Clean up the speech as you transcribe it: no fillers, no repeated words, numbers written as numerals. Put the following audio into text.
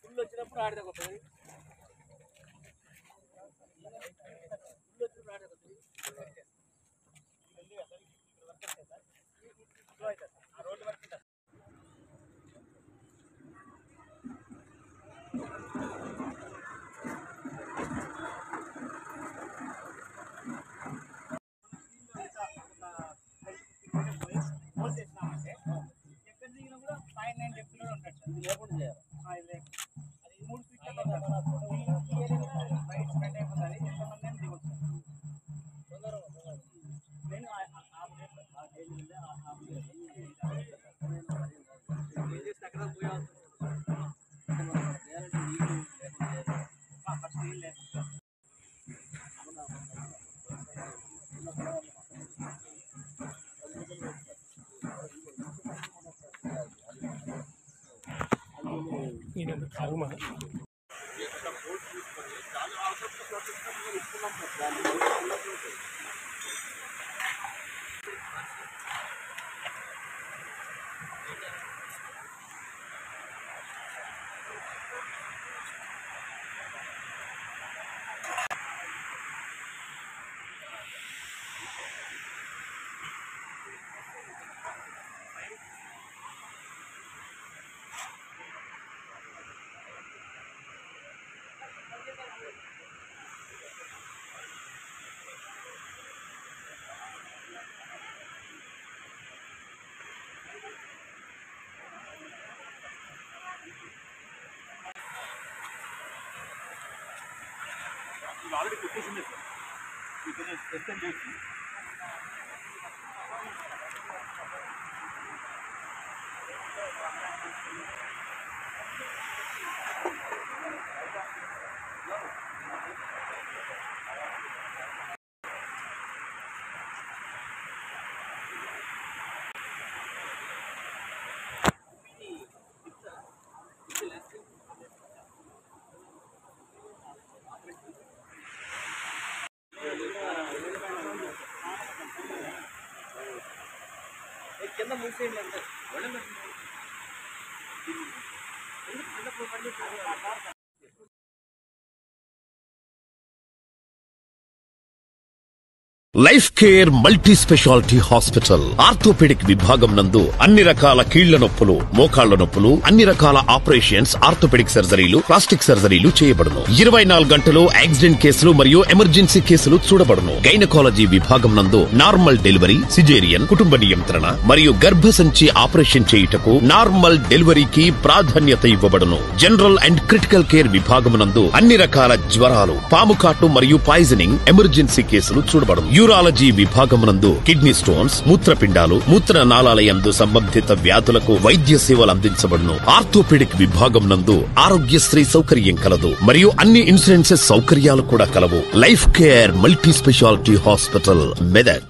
Full వచ్చినప్పుడు ఆడదాకొస్తుంది. ఎక్కడ దిగినా కూడా 5-9 డెప్త్ లో ఉంటాడు సార్. లేకుండా చేయాలి. అది 3 ఫీట్ల రైట్ స్పెండ్ అయిపోతుంది. ఎంతమంది దిగొచ్చు నేను అక్కడ ఫస్ట్ లేదు. ఆల్రెడీ కొట్టేసింది సార్. ఇక్కడ ఎక్స్టెండ్ చేసి కింద మూసేయండి అంటే life care multi speciality hospital orthopaedic విభాగం నందు అన్ని రకాల కీళ్ల నొప్పులు, మోకాళ్ల నొప్పులు, అన్ని రకాల ఆపరేషన్స్, ఆర్థోపెడిక్ సర్జరీలు, ప్లాస్టిక్ సర్జరీలు చేయబడును. 24 గంటలు యాక్సిడెంట్ కేసులు మరియు ఎమర్జెన్సీ కేసులు చూడబడును. గైనకాలజీ విభాగం నందు నార్మల్ డెలివరీ, సిజేరియన్, కుటుంబ నియంత్రణ మరియు గర్భసంచి ఆపరేషన్ చేయుటకు నార్మల్ డెలివరీకి ప్రాధాన్యత ఇవ్వబడును. జనరల్ అండ్ క్రిటికల్ కేర్ విభాగం నందు అన్ని రకాల జ్వరాలు, పాము కాటు మరియు పాయిజనింగ్ ఎమర్జెన్సీ కేసులు చూడబడును. యూరాలజీ విభాగమునందు కిడ్నీ స్టోన్స్, మూత్రపిండాలు, మూత్ర నాళాలయందు సంబంధిత వ్యాధులకు వైద్య సేవలు అందించబడును. ఆర్థోపెడిక్ విభాగం నందు ఆరోగ్యశ్రీ సౌకర్యం కలదు మరియు అన్ని ఇన్సూరెన్సెస్ సౌకర్యాలు కూడా కలవు. Life care multi speciality hospital, Medak.